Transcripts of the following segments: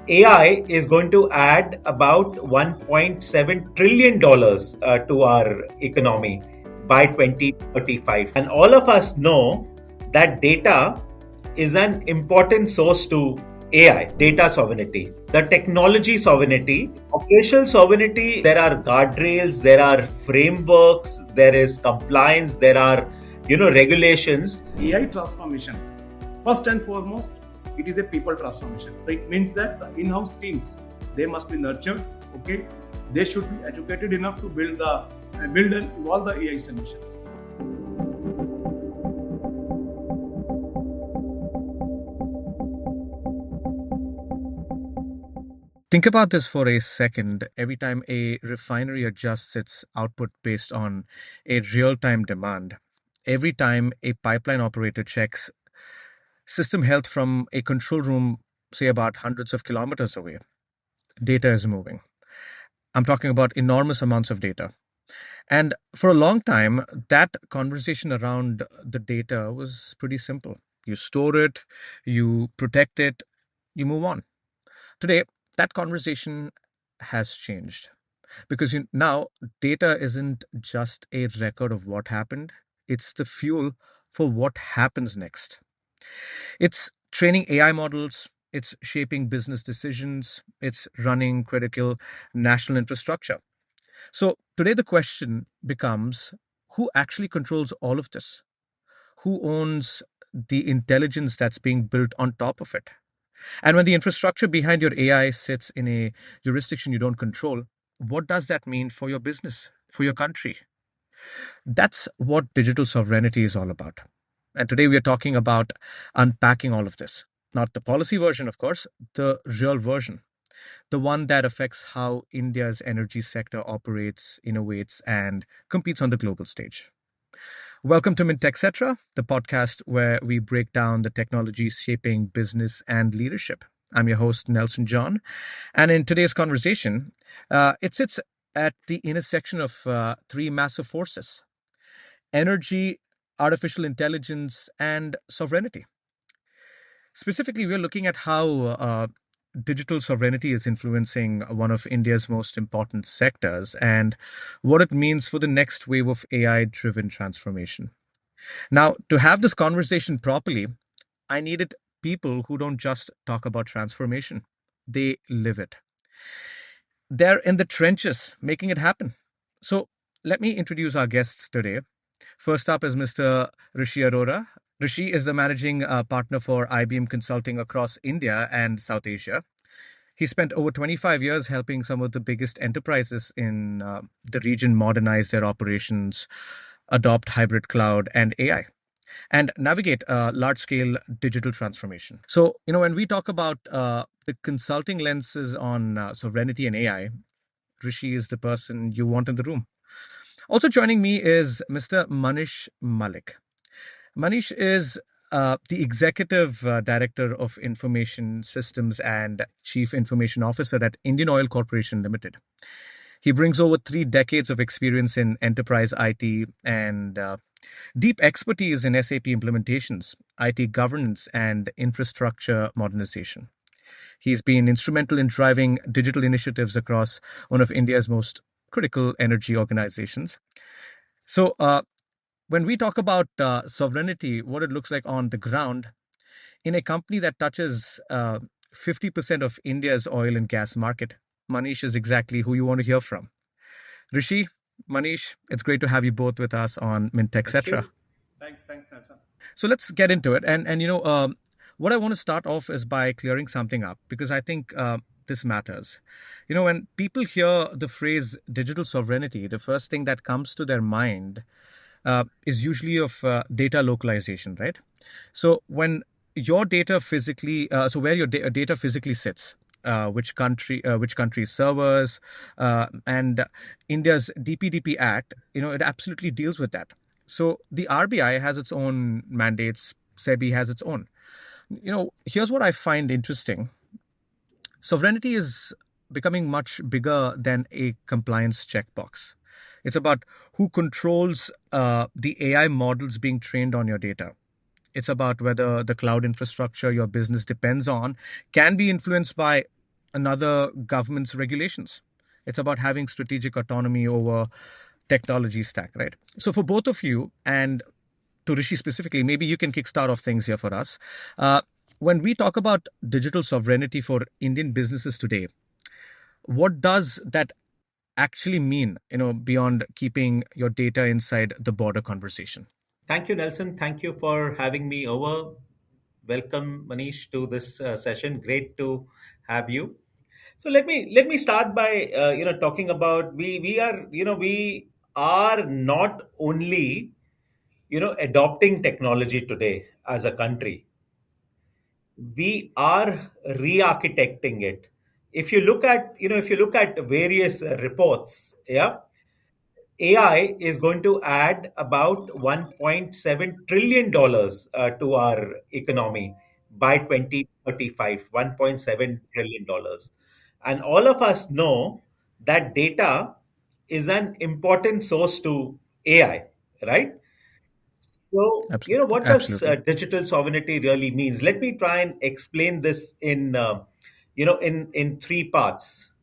AI is going to add about $1.7 trillion to our economy by 2035. And all of us know that data is an important source to AI, data sovereignty, the technology sovereignty, operational sovereignty. There are guardrails, there are frameworks, there is compliance, there are regulations. AI transformation, first and foremost, it is a people transformation. It means that the in-house teams, they must be nurtured. Okay, they should be educated enough to build and evolve the AI solutions. Think about this for a second. Every time a refinery adjusts its output based on a real time demand, every time a pipeline operator checks system health from a control room, say about hundreds of kilometers away, data is moving. I'm talking about enormous amounts of data. And for a long time, that conversation around the data was pretty simple. You store it, you protect it, you move on. Today, that conversation has changed because now data isn't just a record of what happened, it's the fuel for what happens next. It's training AI models, it's shaping business decisions, it's running critical national infrastructure. So today the question becomes, who actually controls all of this? Who owns the intelligence that's being built on top of it? And when the infrastructure behind your AI sits in a jurisdiction you don't control, what does that mean for your business, for your country? That's what digital sovereignty is all about. And today we are talking about unpacking all of this. Not the policy version, of course, the real version, the one that affects how India's energy sector operates, innovates, and competes on the global stage. Welcome to Mint Techcetra, the podcast where we break down the technologies shaping business and leadership. I'm your host, Nelson John. And in today's conversation, it sits at the intersection of three massive forces: energy, artificial intelligence, and sovereignty. Specifically, we're looking at how digital sovereignty is influencing one of India's most important sectors and what it means for the next wave of AI driven transformation. Now, to have this conversation properly, I needed people who don't just talk about transformation, they live it. They're in the trenches making it happen. So, let me introduce our guests today. First up is Mr. Rishi Aurora. Rishi is the managing partner for IBM Consulting across India and South Asia. He spent over 25 years helping some of the biggest enterprises in the region modernize their operations, adopt hybrid cloud and AI, and navigate large scale digital transformation. So, when we talk about the consulting lenses on sovereignty and AI, Rishi is the person you want in the room. Also joining me is Mr. Manish Malik. Manish is the Executive Director of Information Systems and Chief Information Officer at Indian Oil Corporation Limited. He brings over 3 decades of experience in enterprise IT and deep expertise in SAP implementations, IT governance, and infrastructure modernization. He's been instrumental in driving digital initiatives across one of India's most critical energy organizations. So, when we talk about sovereignty, what it looks like on the ground, in a company that touches 50% of India's oil and gas market, Manish is exactly who you want to hear from. Rishi, Manish, it's great to have you both with us on Mint Thank Techcetra. you. Thanks, Nelson. So let's get into it. And what I want to start off is by clearing something up because I think this matters. When people hear the phrase digital sovereignty, the first thing that comes to their mind is usually of data localization, right? So when your data physically, so where your data physically sits, which country servers, and India's DPDP Act, it absolutely deals with that. So the RBI has its own mandates, SEBI has its own. Here's what I find interesting. Sovereignty is becoming much bigger than a compliance checkbox. It's about who controls the AI models being trained on your data. It's about whether the cloud infrastructure your business depends on can be influenced by another government's regulations. It's about having strategic autonomy over technology stack, right? So for both of you and to Rishi specifically, maybe you can kickstart off things here for us. Uh, when we talk about digital sovereignty for Indian businesses today, what does that actually mean, beyond keeping your data inside the border conversation? Thank you, Nelson. Thank you for having me over. Welcome, Manish, to this session. Great to have you. So let me start by talking about we are not only adopting technology today as a country, we are re-architecting it. If you look at various reports, yeah, AI is going to add about $1.7 trillion to our economy by 2035, $1.7 trillion. And all of us know that data is an important source to AI, right? So, what does Absolutely. digital sovereignty really means? Let me try and explain this in three parts.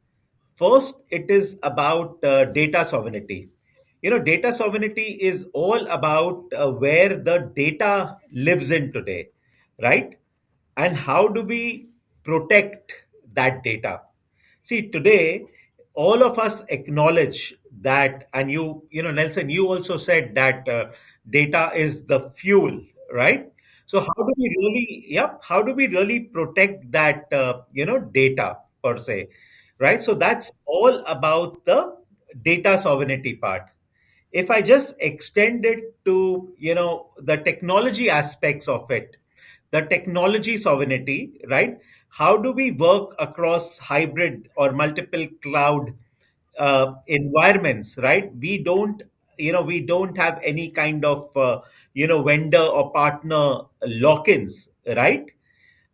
First, it is about data sovereignty. Data sovereignty is all about where the data lives in today, right? And how do we protect that data? See, today, all of us acknowledge that, and Nelson, you also said that data is the fuel, right? So how do we really protect that, data per se, right? So that's all about the data sovereignty part. If I just extend it to, the technology aspects of it, the technology sovereignty, right? How do we work across hybrid or multiple cloud environments, right? We don't have any kind of vendor or partner lock-ins, right?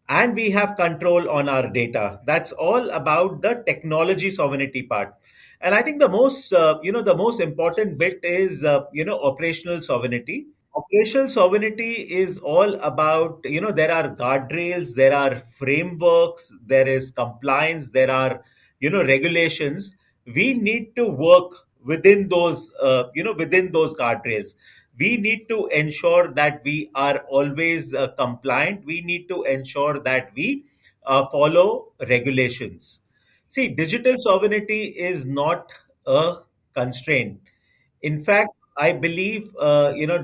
And we have control on our data. That's all about the technology sovereignty part. And I think the most important bit is operational sovereignty. Operational sovereignty is all about, there are guardrails, there are frameworks, there is compliance, there are, regulations. We need to work within those guardrails. We need to ensure that we are always compliant. We need to ensure that we follow regulations. See, digital sovereignty is not a constraint. In fact, I believe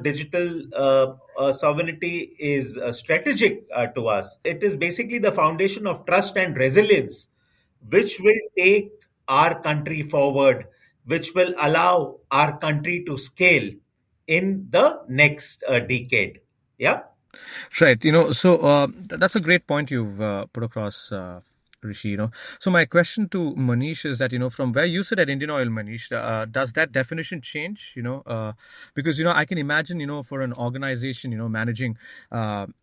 digital sovereignty is strategic to us. It is basically the foundation of trust and resilience, which will take our country forward, which will allow our country to scale in the next decade. Yeah. Right. That's a great point you've put across, Rishi. So my question to Manish is that, from where you sit at Indian Oil, Manish, does that definition change? Because, I can imagine, for an organization, managing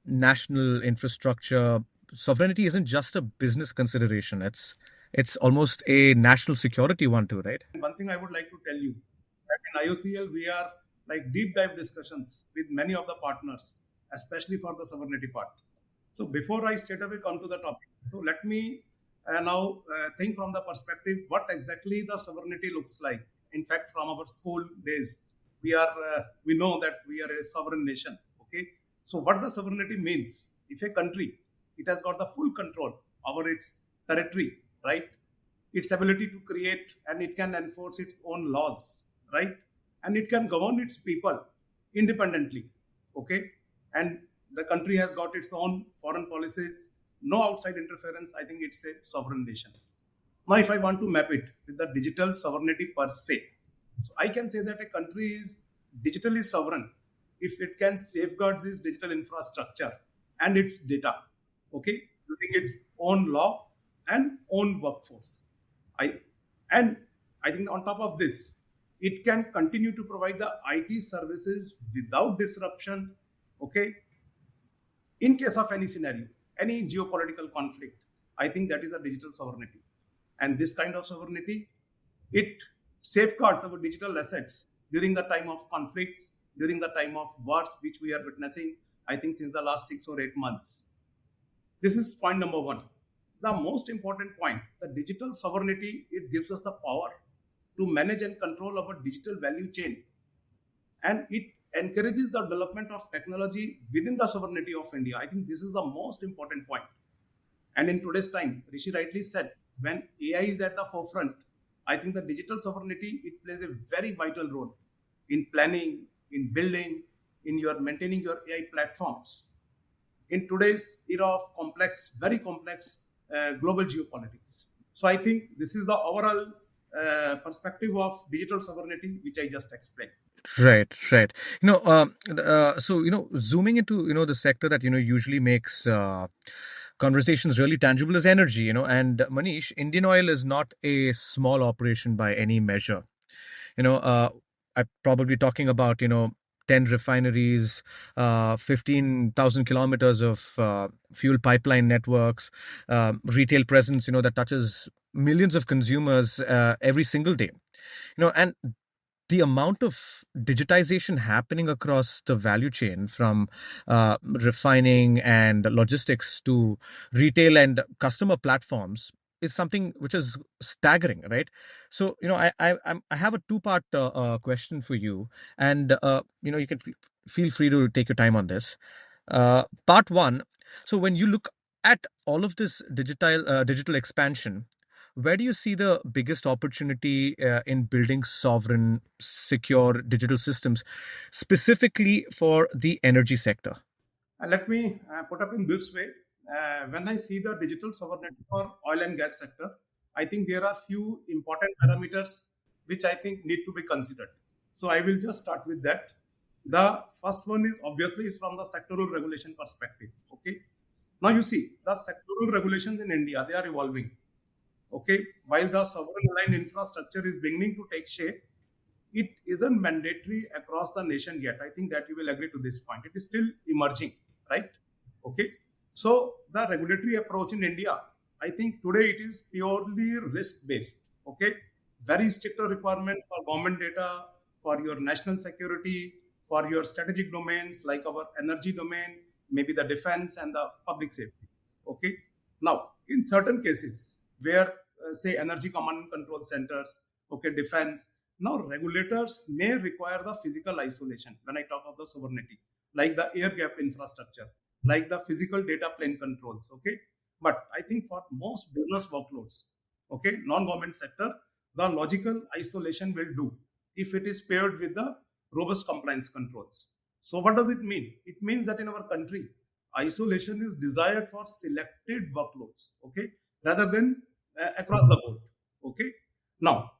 national infrastructure, sovereignty isn't just a business consideration. It's almost a national security one too, right? One thing I would like to tell you that in IOCL we are like deep dive discussions with many of the partners, especially for the sovereignty part. So before I straight away come to the topic, so let me now think from the perspective what exactly the sovereignty looks like. In fact, from our school days, we know that we are a sovereign nation. Okay, so what the sovereignty means? If a country it has got the full control over its territory, right? Its ability to create and it can enforce its own laws, right? And it can govern its people independently, okay? And the country has got its own foreign policies, no outside interference. I think it's a sovereign nation. Now, if I want to map it with the digital sovereignty per se, so I can say that a country is digitally sovereign if it can safeguard its digital infrastructure and its data, okay, using its own law and own workforce. I and I think on top of this, it can continue to provide the IT services without disruption, okay, in case of any scenario, any geopolitical conflict. I think that is a digital sovereignty. And this kind of sovereignty, it safeguards our digital assets during the time of conflicts, during the time of wars, which we are witnessing, I think, since the last 6 or 8 months. This is point number one. the most important point, the digital sovereignty, it gives us the power to manage and control our digital value chain, and it encourages the development of technology within the sovereignty of India. I think this is the most important point. And in today's time, Rishi rightly said, when AI is at the forefront, I think the digital sovereignty, it plays a very vital role in planning, in building, in your maintaining your AI platforms. In today's era of complex, very complex global geopolitics. So I think this is the overall perspective of digital sovereignty, which I just explained. Right, right. So zooming into the sector that usually makes conversations really tangible is energy. And Manish, Indian Oil is not a small operation by any measure. you know uh, I'm probably talking about 10 refineries, 15,000 kilometers of fuel pipeline networks, retail presence that touches millions of consumers every single day. And the amount of digitization happening across the value chain, from refining and logistics to retail and customer platforms, is something which is staggering, right? So I have a two-part question for you, and you can feel free to take your time on this. Part one. So when you look at all of this digital expansion, where do you see the biggest opportunity in building sovereign, secure digital systems, specifically for the energy sector? Let me put up in this way. When I see the digital sovereignty for oil and gas sector, I think there are few important parameters which I think need to be considered. So I will just start with that. The first one is obviously is from the sectoral regulation perspective. Okay. Now you see the sectoral regulations in India, they are evolving. Okay. While the sovereign aligned infrastructure is beginning to take shape, it isn't mandatory across the nation yet. I think that you will agree to this point. It is still emerging, right? Okay. So the regulatory approach in India, I think today it is purely risk based. Okay. Very stricter requirement for government data, for your national security, for your strategic domains like our energy domain, maybe the defense and the public safety. Okay. Now, in certain cases where, say, energy command and control centers, okay, defense, now regulators may require the physical isolation when I talk of the sovereignty, like the air gap infrastructure, like the physical data plane controls. Okay. But I think for most business workloads, okay, non-government sector, the logical isolation will do if it is paired with the robust compliance controls. So what does it mean? It means that in our country, isolation is desired for selected workloads, okay, rather than across the board. Okay. Now,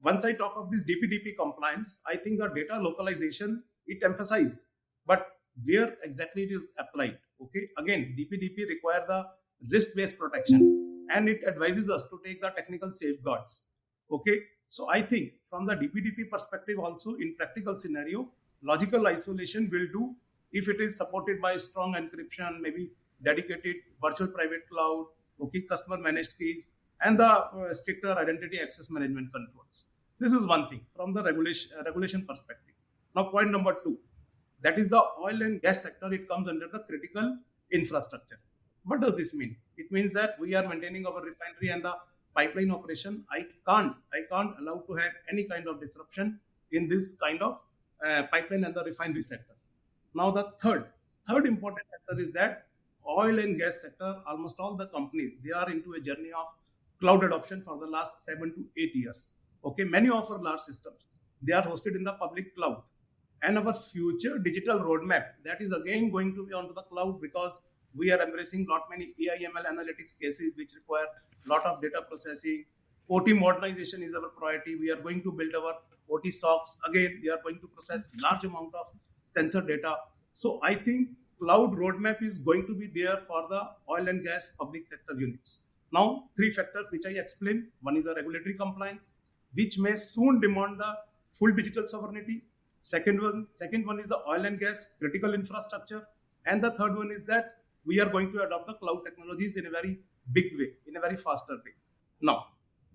once I talk of this DPDP compliance, I think the data localization it emphasizes, but where exactly it is applied. Okay, again, DPDP require the risk-based protection, and it advises us to take the technical safeguards. Okay, so I think from the DPDP perspective, also in practical scenario, logical isolation will do if it is supported by strong encryption, maybe dedicated virtual private cloud, okay, customer managed keys, and the stricter identity access management controls. This is one thing from the regulation perspective. Now, point number two, that is the oil and gas sector. It comes under the critical infrastructure. What does this mean? It means that we are maintaining our refinery and the pipeline operation. I can't allow to have any kind of disruption in this kind of pipeline and the refinery sector. Now, the third important factor is that oil and gas sector, almost all the companies, they are into a journey of cloud adoption for the last 7 to 8 years. Okay, many of our large systems, they are hosted in the public cloud. And our future digital roadmap, that is again going to be onto the cloud, because we are embracing lot many AI/ML analytics cases which require lot of data processing. OT modernization is our priority. We are going to build our OT socks. Again, we are going to process large amount of sensor data. So I think cloud roadmap is going to be there for the oil and gas public sector units. Now, three factors which I explained. One is a regulatory compliance, which may soon demand the full digital sovereignty. Second one is the oil and gas critical infrastructure. And the third one is that we are going to adopt the cloud technologies in a very big way, in a very faster way. Now,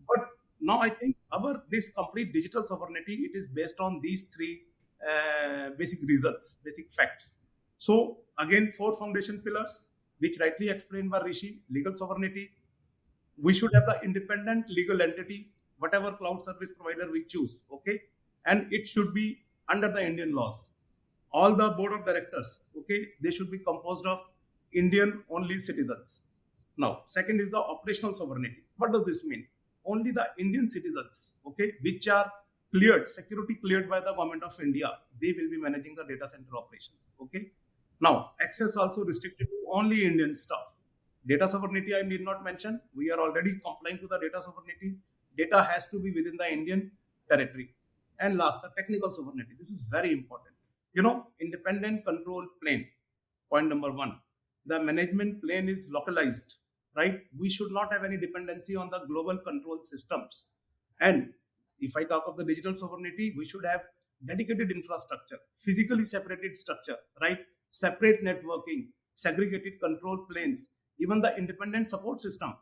but now I think our this complete digital sovereignty, it is based on these three basic results, basic facts. So again, four foundation pillars, which rightly explained by Rishi: legal sovereignty, We should have the independent legal entity, whatever cloud service provider we choose, okay, and it should be under the Indian laws. All the board of directors, okay, they should be composed of Indian only citizens. Now, second is the operational sovereignty. What does this mean? Only the Indian citizens, okay, which are cleared, security cleared by the government of India, they will be managing the data center operations, okay. Now, access also restricted to only Indian staff. Data sovereignty, I need not mention. We are already complying to the data sovereignty. Data has to be within the Indian territory. And last, the technical sovereignty. This is very important. Independent control plane. Point number one. The management plane is localized, right? We should not have any dependency on the global control systems. And if I talk of the digital sovereignty, we should have dedicated infrastructure, physically separated structure, right? Separate networking, segregated control planes, even the independent support system.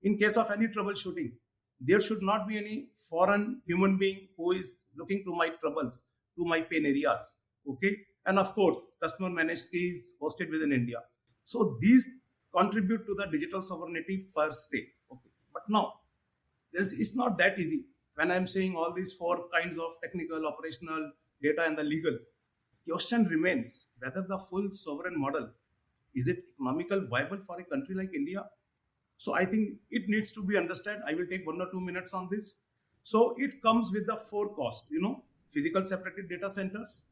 In case of any troubleshooting, there should not be any foreign human being who is looking to my troubles, to my pain areas. Okay. And of course, customer managed keys hosted within India. So these contribute to the digital sovereignty per se. Okay. But now, it's not that easy. When I'm saying all these four kinds of technical, operational, data, and the legal, question remains whether the full sovereign model is it economical viable for a country like India. So I think it needs to be understood. I will take 1 or 2 minutes on this. So it comes with the four costs, physical separated data centers,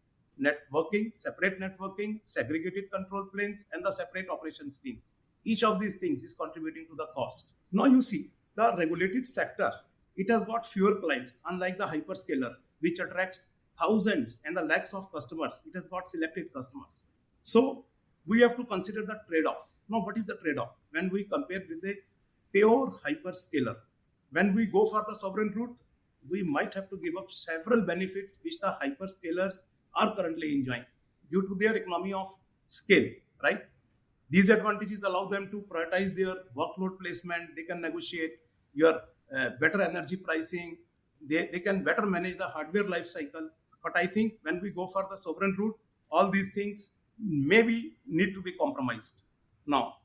separate networking, segregated control planes, and the separate operations team. Each of these things is contributing to the cost. Now you see, the regulated sector, it has got fewer clients, unlike the hyperscaler, which attracts thousands and the lakhs of customers. It has got selected customers. So we have to consider the trade-off. Now, what is the trade-off? When we compare with a pure hyperscaler, when we go for the sovereign route, we might have to give up several benefits which the hyperscalers are currently enjoying due to their economy of scale, right? These advantages allow them to prioritize their workload placement. They can negotiate your better energy pricing. They can better manage the hardware life cycle. But I think when we go for the sovereign route, all these things maybe need to be compromised. Now,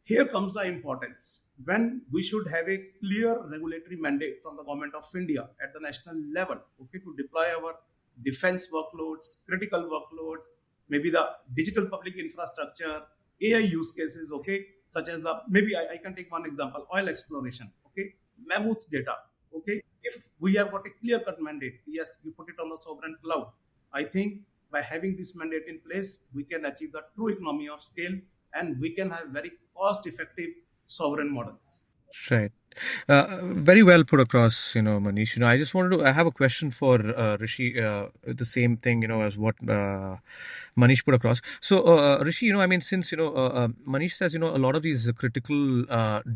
here comes the importance. When we should have a clear regulatory mandate from the government of India at the national level, okay, to deploy our defense workloads, critical workloads, maybe the digital public infrastructure, AI use cases, okay, such as maybe I can take one example, oil exploration, okay, mammoth data, okay. If we have got a clear cut mandate, yes, you put it on the sovereign cloud. I think by having this mandate in place, we can achieve the true economy of scale and we can have very cost effective sovereign models. Right. Very well put across, Manish. I just wanted to. I have a question for Rishi. The same thing, as what Manish put across. So, Rishi, I mean, since Manish says, a lot of these critical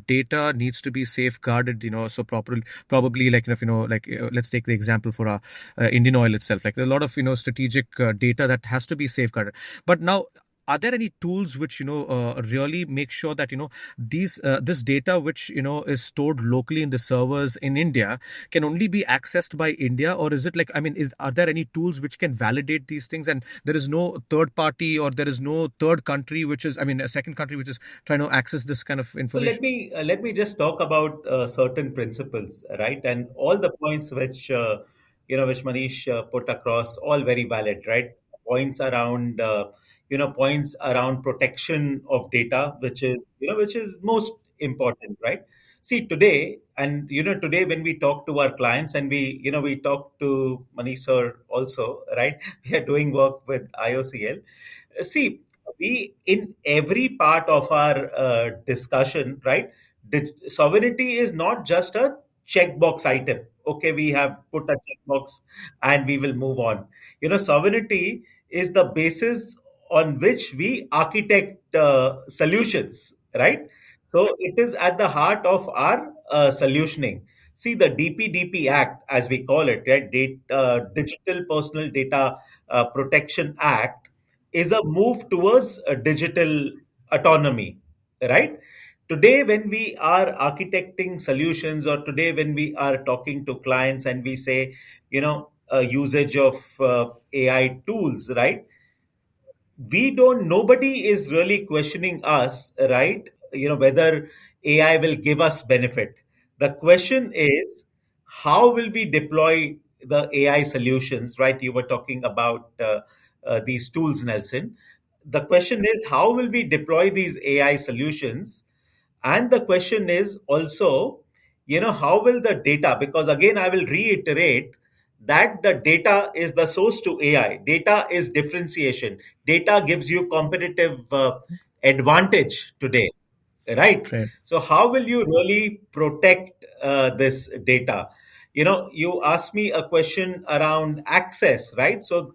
data needs to be safeguarded, so probably like let's take the example for Indian oil itself. Like a lot of strategic data that has to be safeguarded. But now, are there any tools which really make sure that these this data which is stored locally in the servers in India can only be accessed by India, or is it like, I mean, are there any tools which can validate these things, and there is no third party or there is no third country which is, I mean, a second country which is trying to access this kind of So information? let me just talk about certain principles, right? And all the points which which Manish put across, all very valid, right? Points around points around protection of data, which is most important, right? See today, and today when we talk to our clients and we talk to Manish sir also, right? We are doing work with IOCL. See, we in every part of our discussion, right? Sovereignty is not just a checkbox item. Okay, we have put a checkbox and we will move on. Sovereignty is the basis on which we architect solutions, right? So it is at the heart of our solutioning. See, the DPDP Act, as we call it, right? Digital Personal Data Protection Act is a move towards a digital autonomy, right? Today, when we are architecting solutions, or today, when we are talking to clients and we say, usage of AI tools, right? Nobody is really questioning us, right? Whether AI will give us benefit. The question is, how will we deploy the AI solutions, right? You were talking about these tools, Nelson. The question is, how will we deploy these AI solutions? And the question is also, how will the data, because again, I will reiterate that the data is the source to AI. Data is differentiation. Data gives you competitive advantage today, right? Right. So how will you really protect this data? You asked me a question around access, right? So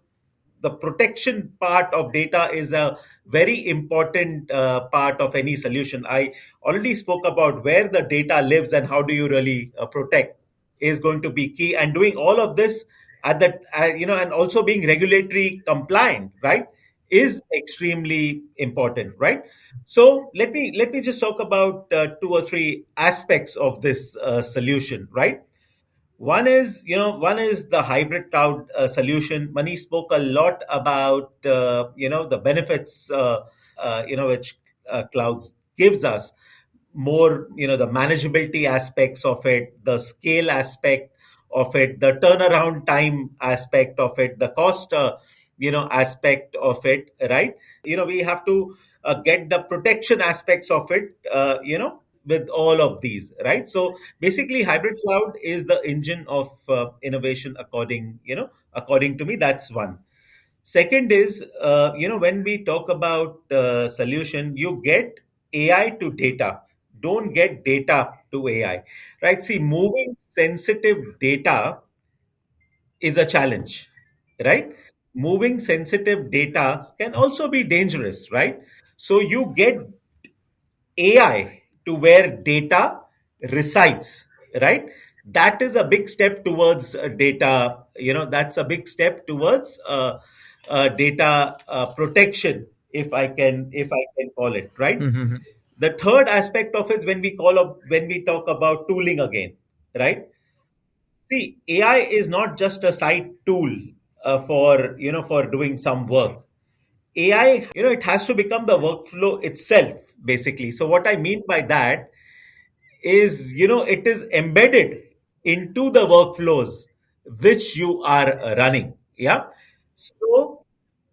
the protection part of data is a very important part of any solution. I already spoke about where the data lives and how do you really protect is going to be key, and doing all of this at that and also being regulatory compliant, right, is extremely important, right? So let me just talk about two or three aspects of this solution, right? One is the hybrid cloud solution. Mani spoke a lot about the benefits which clouds gives us. More, the manageability aspects of it, the scale aspect of it, the turnaround time aspect of it, the cost aspect of it, right? We have to get the protection aspects of it, with all of these, right? So basically, hybrid cloud is the engine of innovation, according to me. That's one. Second is, when we talk about solution, you get AI to data. Don't get data to AI, right? See, moving sensitive data is a challenge, right? Moving sensitive data can also be dangerous, right? So you get AI to where data resides, right? That is a big step towards data. That's a big step towards data protection, if I can call it, right? Mm-hmm. The third aspect of it is when we talk about tooling again, right? See, AI is not just a side tool for doing some work. AI, it has to become the workflow itself, basically. So what I mean by that is, it is embedded into the workflows which you are running. Yeah. So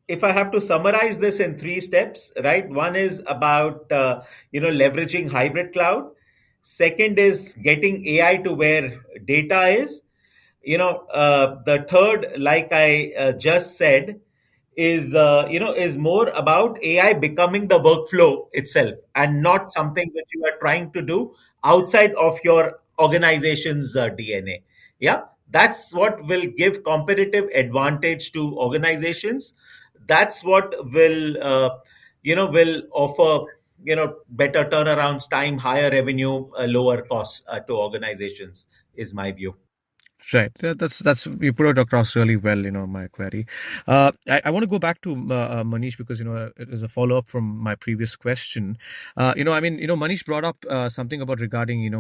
if I have to summarize this in three steps, right? One is about, leveraging hybrid cloud. Second is getting AI to where data is. The third, like I just said, is more about AI becoming the workflow itself and not something that you are trying to do outside of your organization's DNA. Yeah, that's what will give competitive advantage to organizations. That's what will offer better turnarounds time, higher revenue, lower costs to organizations, is my view. Right. Yeah, that's you put it across really well. My query. I want to go back to Manish because it is a follow up from my previous question. I mean, Manish brought up something about regarding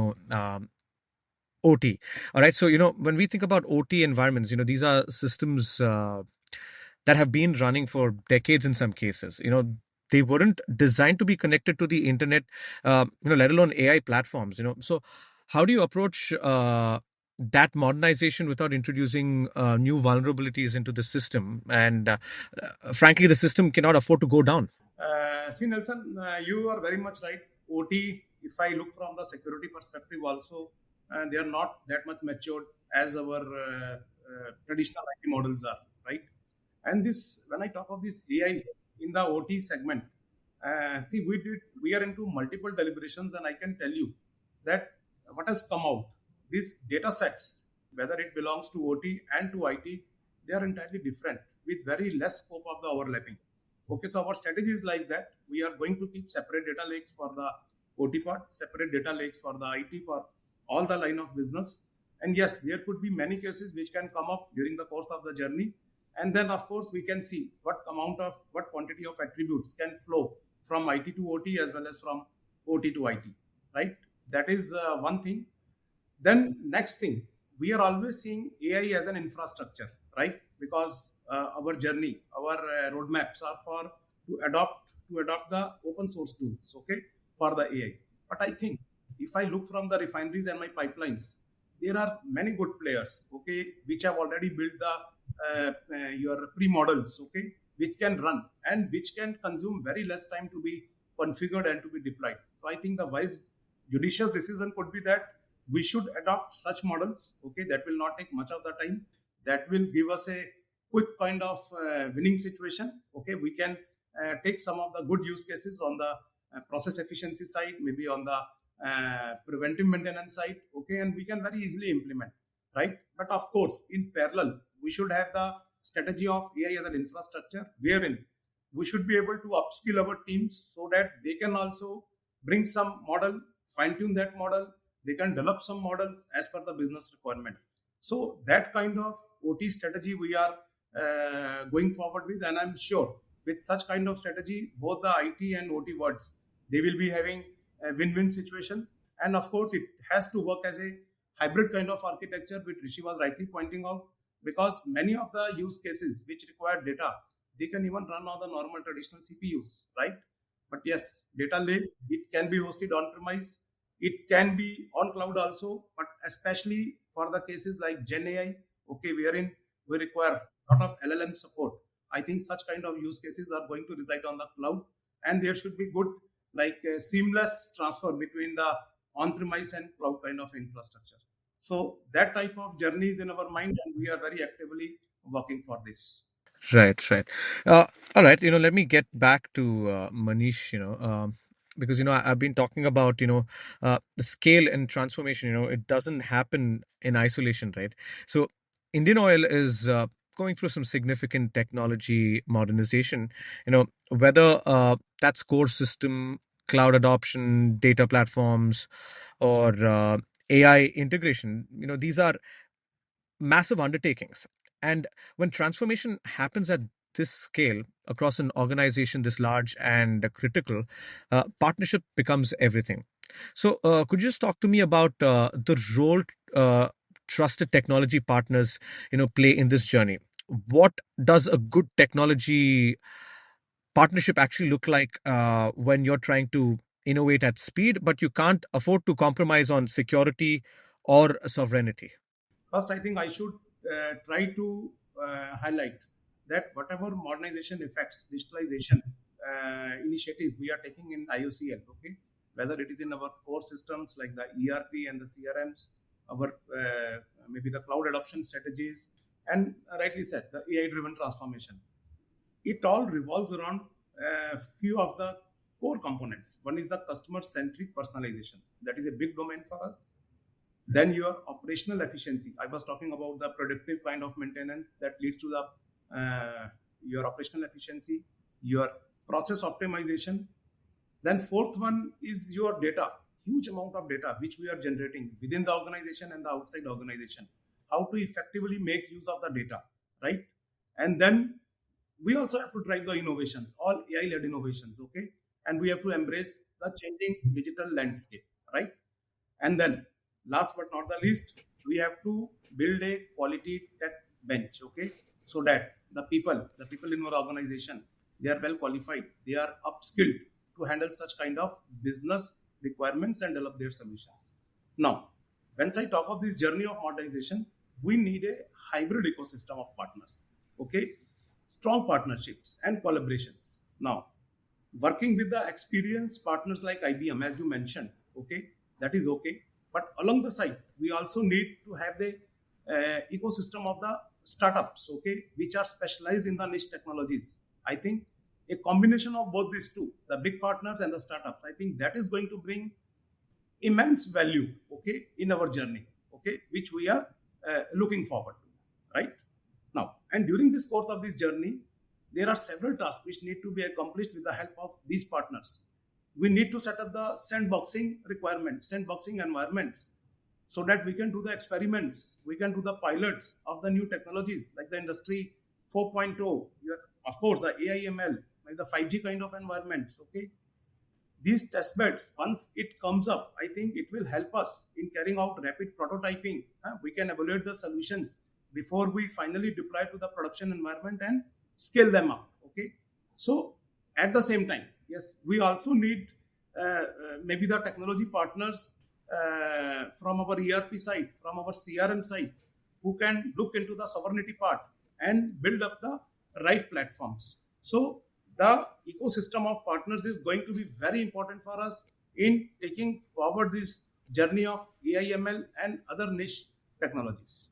OT. All right. So when we think about OT environments, these are systems that have been running for decades in some cases. They weren't designed to be connected to the internet, let alone AI platforms. So how do you approach that modernization without introducing new vulnerabilities into the system? And frankly, the system cannot afford to go down. See, Nelson, you are very much right. OT, if I look from the security perspective, also, they are not that much matured as our traditional IT models are, right? And this, when I talk of this AI in the OT segment, see, we are into multiple deliberations, and I can tell you that what has come out, these data sets, whether it belongs to OT and to IT, they are entirely different with very less scope of the overlapping. Okay, so our strategy is like that. We are going to keep separate data lakes for the OT part, separate data lakes for the IT, for all the line of business. And yes, there could be many cases which can come up during the course of the journey. And then, of course, we can see what quantity of attributes can flow from IT to OT as well as from OT to IT, right? That is one thing. Then next thing, we are always seeing AI as an infrastructure, right? Because our journey, our roadmaps are for to adopt the open source tools, okay, for the AI. But I think if I look from the refineries and my pipelines, there are many good players, okay, which have already built the your pre-models, okay, which can run and which can consume very less time to be configured and to be deployed. So I think the wise judicious decision could be that we should adopt such models, okay, that will not take much of the time, that will give us a quick kind of winning situation, okay. We can take some of the good use cases on the process efficiency side, maybe on the preventive maintenance side, okay, and we can very easily implement, right? But of course, in parallel, we should have the strategy of AI as an infrastructure, wherein we should be able to upskill our teams so that they can also bring some model, fine tune that model, they can develop some models as per the business requirement. So that kind of OT strategy we are going forward with, and I'm sure with such kind of strategy, both the IT and OT words, they will be having a win-win situation. And of course, it has to work as a hybrid kind of architecture, which Rishi was rightly pointing out, because many of the use cases which require data, they can even run on the normal traditional CPUs, right? But yes, data lake, it can be hosted on premise, it can be on cloud also, but especially for the cases like Gen AI, okay, wherein we require a lot of LLM support. I think such kind of use cases are going to reside on the cloud, and there should be good, like seamless transfer between the on-premise and cloud kind of infrastructure. So that type of journey is in our mind, and we are very actively working for this. Right, right. All right, let me get back to Manish, because, I've been talking about, the scale and transformation, it doesn't happen in isolation, right? So Indian Oil is going through some significant technology modernization, whether that's core system, cloud adoption, data platforms, or AI integration, these are massive undertakings. And when transformation happens at this scale across an organization this large and critical, partnership becomes everything. So, could you just talk to me about the role trusted technology partners, play in this journey? What does a good technology partnership actually look like when you're trying to innovate at speed, but you can't afford to compromise on security or sovereignty? First, I think I should try to highlight that whatever modernization effects, digitalization initiatives we are taking in IOCL, okay, whether it is in our core systems like the ERP and the CRMs, our maybe the cloud adoption strategies, and rightly said, the AI-driven transformation. It all revolves around a few of the core components. One is the customer-centric personalization. That is a big domain for us. Then your operational efficiency. I was talking about the predictive kind of maintenance that leads to the your operational efficiency, your process optimization. Then fourth one is your data, huge amount of data which we are generating within the organization and the outside organization. How to effectively make use of the data, right? And then we also have to drive the innovations, all AI-led innovations, okay? And we have to embrace the changing digital landscape, right? And then, last but not the least, we have to build a quality tech bench, okay? So that the people in our organization, they are well qualified, they are upskilled to handle such kind of business requirements and develop their solutions. Now, once I talk of this journey of modernization, we need a hybrid ecosystem of partners, okay? Strong partnerships and collaborations. Now, working with the experienced partners like IBM, as you mentioned, okay, that is okay. But along the side, we also need to have the ecosystem of the startups, okay, which are specialized in the niche technologies. I think a combination of both these two, the big partners and the startups, I think that is going to bring immense value, okay, in our journey, okay, which we are looking forward to, right? Now, and during this course of this journey, there are several tasks which need to be accomplished with the help of these partners. We need to set up the sandboxing requirements, sandboxing environments, so that we can do the experiments, we can do the pilots of the new technologies like the industry 4.0, of course, the AI/ML, like the 5G kind of environments, okay? These test beds, once it comes up, I think it will help us in carrying out rapid prototyping. We can evaluate the solutions before we finally deploy to the production environment and scale them up. Okay. So at the same time, yes, we also need maybe the technology partners from our ERP side, from our CRM side, who can look into the sovereignty part and build up the right platforms. So the ecosystem of partners is going to be very important for us in taking forward this journey of AI/ML and other niche technologies.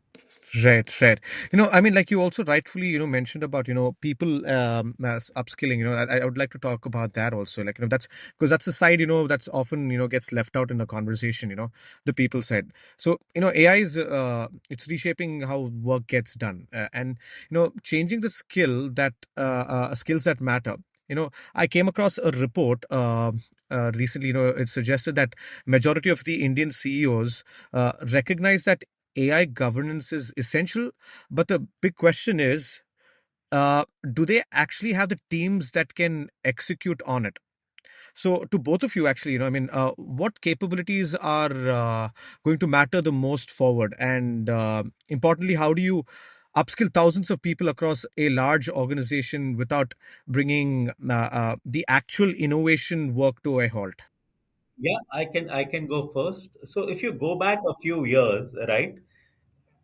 Right, right. I mean, like you also rightfully, mentioned about, people as upskilling. I would like to talk about that also. Like, that's because that's the side, that's often, gets left out in the conversation, the people side. So, AI is, it's reshaping how work gets done, and, changing the skills that matter. I came across a report recently, it suggested that majority of the Indian CEOs recognize that AI governance is essential, but the big question is, do they actually have the teams that can execute on it? So, to both of you, actually, I mean, what capabilities are going to matter the most forward? And importantly, how do you upskill thousands of people across a large organization without bringing the actual innovation work to a halt? Yeah, I can go first. So if you go back a few years, right,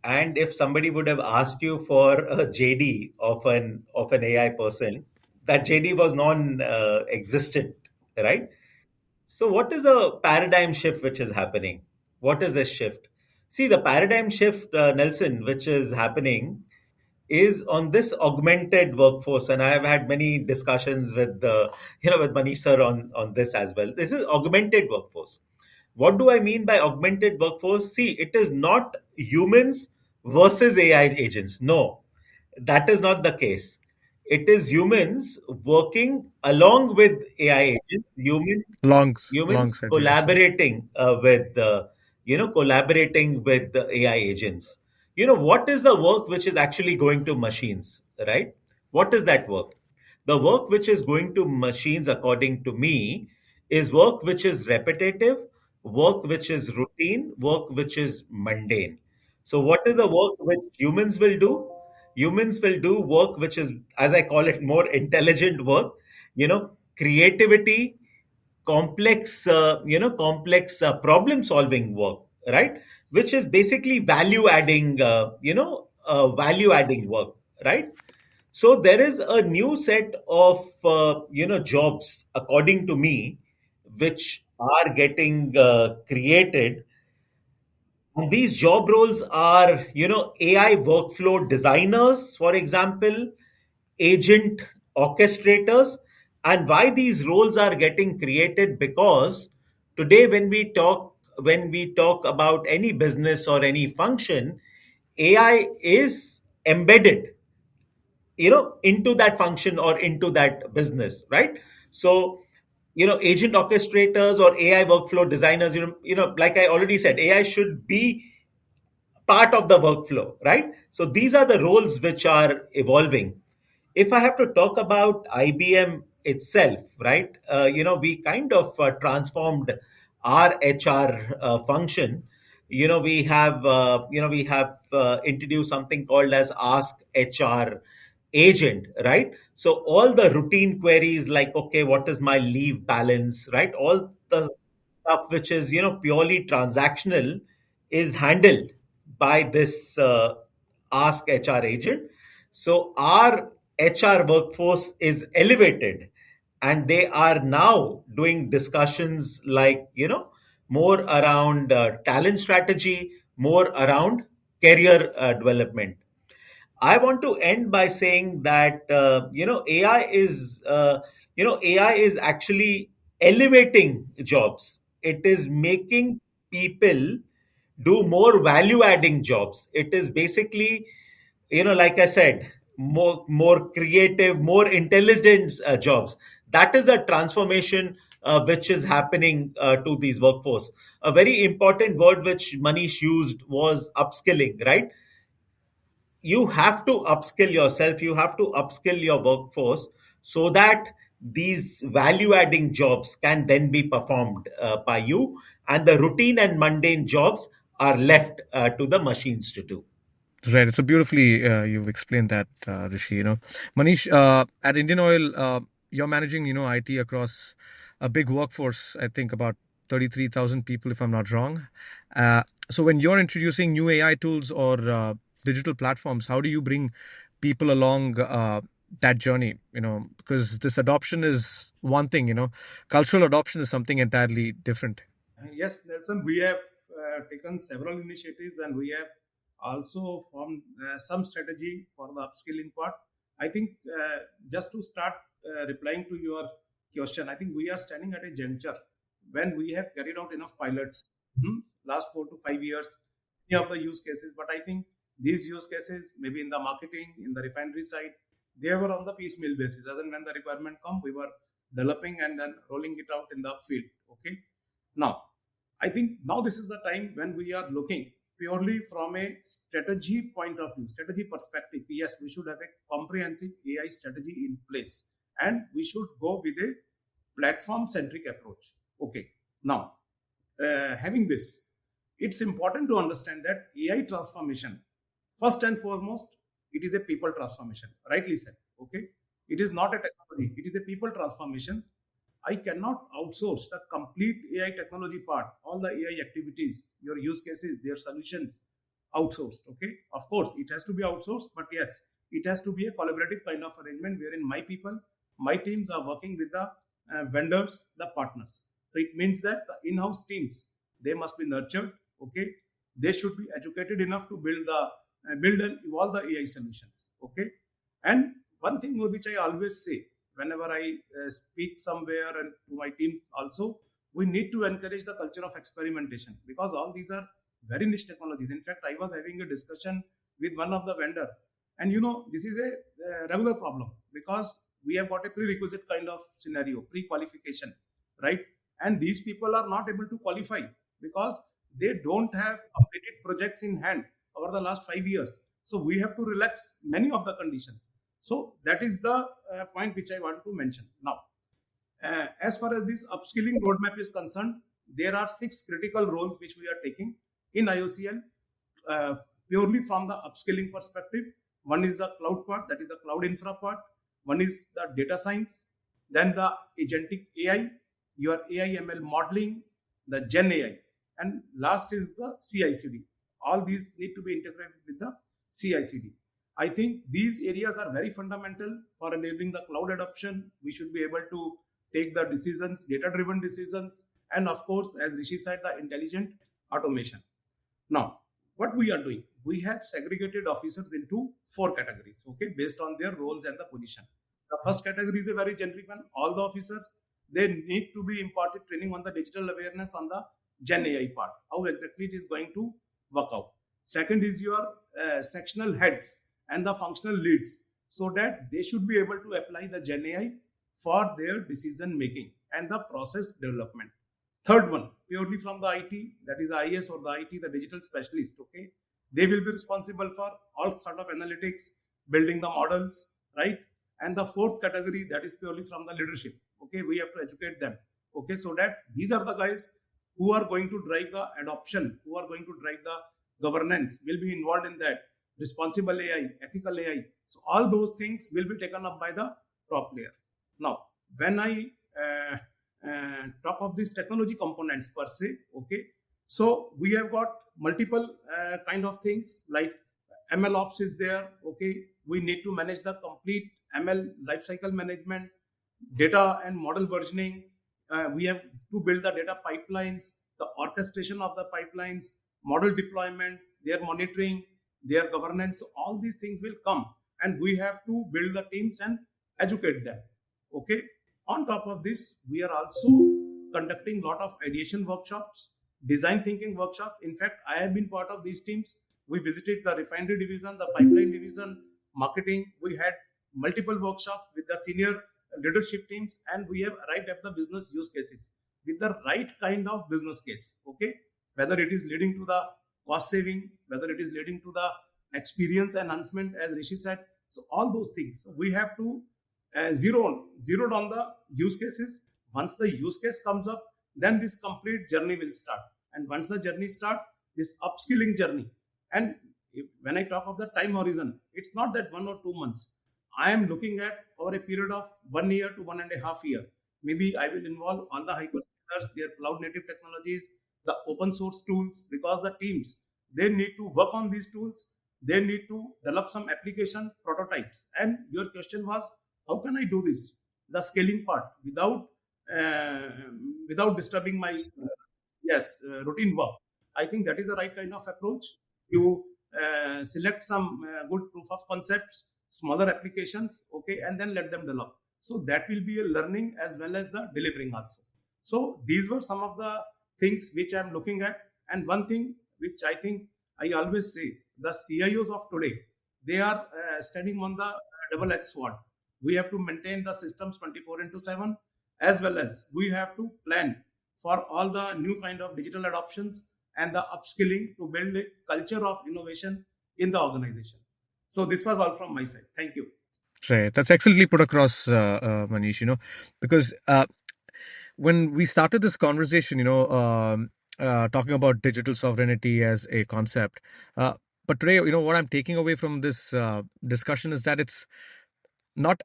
and if somebody would have asked you for a JD of an AI person, that JD was non-existent, right? So what is a paradigm shift which is happening? What is this shift? See, the paradigm shift, Nelson, which is happening is on this augmented workforce, and I have had many discussions with with Manish sir on this as well. This is augmented workforce. What do I mean by augmented workforce? See, it is not humans versus AI agents. No, that is not the case. It is humans working along with AI agents. Humans Alongside, yes. collaborating collaborating with the AI agents. What is the work which is actually going to machines, right? What is that work? The work which is going to machines, according to me, is work which is repetitive, work which is routine, work which is mundane. So what is the work which humans will do? Humans will do work which is, as I call it, more intelligent work, creativity, complex problem solving work, right? Which is basically value adding work, right? So there is a new set of jobs, according to me, which are getting created. And these job roles are, AI workflow designers, for example, agent orchestrators. And why these roles are getting created? Because today, when we talk about any business or any function, AI is embedded, into that function or into that business, right? So, agent orchestrators or AI workflow designers, like I already said, AI should be part of the workflow, right? So these are the roles which are evolving. If I have to talk about IBM itself, right, we kind of transformed our HR function. We have introduced something called as Ask HR Agent, right? So all the routine queries like, okay, what is my leave balance, right? All the stuff which is purely transactional is handled by this Ask HR Agent. So our HR workforce is elevated, and they are now doing discussions like, more around talent strategy, more around career development. I want to end by saying that AI is actually elevating jobs. It is making people do more value adding jobs. It is basically, like I said, more creative, more intelligent jobs. That is a transformation which is happening to these workforce. A very important word which Manish used was upskilling, right? You have to upskill yourself, you have to upskill your workforce, so that these value adding jobs can then be performed by you, and the routine and mundane jobs are left to the machines to do. Right. So beautifully you've explained that, Rishi. Manish, at Indian Oil, you're managing, IT across a big workforce. I think about 33,000 people, if I'm not wrong. So when you're introducing new AI tools or digital platforms, how do you bring people along that journey? Because this adoption is one thing, cultural adoption is something entirely different. Yes, Nelson, we have taken several initiatives and we have also formed some strategy for the upskilling part. I think just to start replying to your question, I think we are standing at a juncture when we have carried out enough pilots last 4 to 5 years, many of the use cases. But I think these use cases, maybe in the marketing, in the refinery side, they were on the piecemeal basis. As and when the requirement come, we were developing and then rolling it out in the field. Okay. Now, I think now this is the time when we are looking purely from a strategy point of view, strategy perspective. Yes, we should have a comprehensive AI strategy in place and we should go with a platform centric approach. Okay. Now, having this, it's important to understand that AI transformation, first and foremost, it is a people transformation, rightly said. Okay. It is not a technology, it is a people transformation. I cannot outsource the complete AI technology part, all the AI activities, your use cases, their solutions, outsourced. Okay. Of course, it has to be outsourced, but yes, it has to be a collaborative kind of arrangement wherein my people, my teams are working with the vendors, the partners. So it means that the in-house teams, they must be nurtured. Okay. They should be educated enough to build and evolve the AI solutions. Okay. And one thing which I always say, whenever I speak somewhere and to my team also, we need to encourage the culture of experimentation because all these are very niche technologies. In fact, I was having a discussion with one of the vendor, and this is a regular problem because we have got a prerequisite kind of scenario, pre-qualification, right? And these people are not able to qualify because they don't have completed projects in hand over the last 5 years. So we have to relax many of the conditions. So that is the point which I want to mention. Now, as far as this upskilling roadmap is concerned, there are 6 critical roles which we are taking in IOCL purely from the upskilling perspective. One is the cloud part, that is the cloud infra part. One is the data science, then the agentic AI, your AI ML modeling, the Gen AI, and last is the CI/CD. All these need to be integrated with the CI/CD. I think these areas are very fundamental for enabling the cloud adoption. We should be able to take the decisions, data-driven decisions, and of course, as Rishi said, the intelligent automation. Now, what we are doing, we have segregated officers into 4 categories, okay, based on their roles and the position. The first category is a very generic one. All the officers, they need to be imparted training on the digital awareness on the Gen AI part, how exactly it is going to work out. Second is your sectional heads and the functional leads so that they should be able to apply the Gen AI for their decision making and the process development. Third one, purely from the IT, that is the IS or the IT, the digital specialist, okay? They will be responsible for all sort of analytics, building the models, right? And the fourth category, that is purely from the leadership, okay? We have to educate them, okay? So that these are the guys who are going to drive the adoption, who are going to drive the governance, will be involved in that, responsible AI, ethical AI. So all those things will be taken up by the top layer. Now, when I talk of these technology components per se, okay, so we have got multiple kind of things like ML ops is there, okay. We need to manage the complete ML lifecycle management, data and model versioning. We have to build the data pipelines, the orchestration of the pipelines, model deployment, their monitoring, their governance. All these things will come, and we have to build the teams and educate them. Okay. On top of this, we are also conducting a lot of ideation workshops, design thinking workshops. In fact, I have been part of these teams. We visited the refinery division, the pipeline division, marketing. We had multiple workshops with the senior leadership teams, and we have arrived at the business use cases with the right kind of business case. Okay, whether it is leading to the cost saving, whether it is leading to the experience enhancement, as Rishi said. So all those things we have to zeroed on the use cases. Once the use case comes up, then this complete journey will start. And once the journey start, this upskilling journey. And when I talk of the time horizon, it's not that 1 or 2 months. I am looking at over a period of 1 year to 1.5 years. Maybe I will involve all the hyper supercomputers, their cloud native technologies, the open source tools, because the teams, they need to work on these tools. They need to develop some application prototypes. And your question was, how can I do this? The scaling part uh, without disturbing my yes routine work. I think that is the right kind of approach. You select some good proof of concepts, smaller applications, okay, and then let them develop. So that will be a learning as well as the delivering also. So these were some of the things which I'm looking at. And one thing which I think I always say, the CIOs of today, they are standing on the double-edged sword. We have to maintain the systems 24 into 7, as well as we have to plan for all the new kind of digital adoptions and the upskilling to build a culture of innovation in the organization. So this was all from my side. Thank you. Right. That's excellently put across, Manish, because when we started this conversation, talking about digital sovereignty as a concept, but today, what I'm taking away from this discussion is that it's not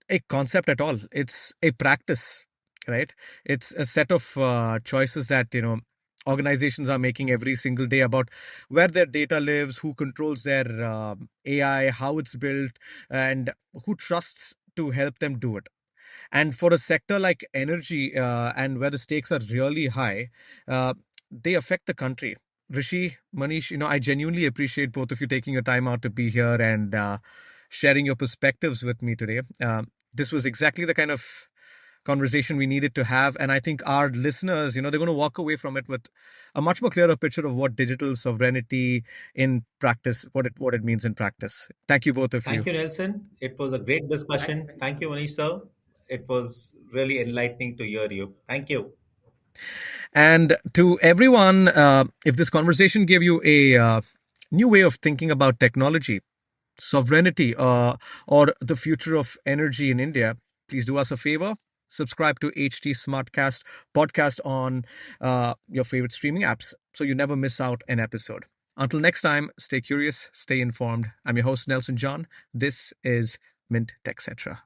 a concept at all. It's a practice, right? It's a set of choices that, organizations are making every single day about where their data lives, who controls their AI, how it's built, and who trusts to help them do it. And for a sector like energy, and where the stakes are really high, they affect the country. Rishi, Manish, I genuinely appreciate both of you taking your time out to be here and sharing your perspectives with me today. This was exactly the kind of conversation we needed to have. And I think our listeners, they're going to walk away from it with a much more clearer picture of what digital sovereignty in practice, what it means in practice. Thank you, both of you. Thank you, Nelson. It was a great Thanks. discussion. Thank you, Thank you, Nelson. Manish sir. It was really enlightening to hear you. Thank you. And to everyone, if this conversation gave you a new way of thinking about technology, sovereignty, or the future of energy in India, please do us a favor. Subscribe to HT Smartcast podcast on your favorite streaming apps so you never miss out an episode. Until next time, stay curious, stay informed. I'm your host, Nelson John. This is Mint Techcetra.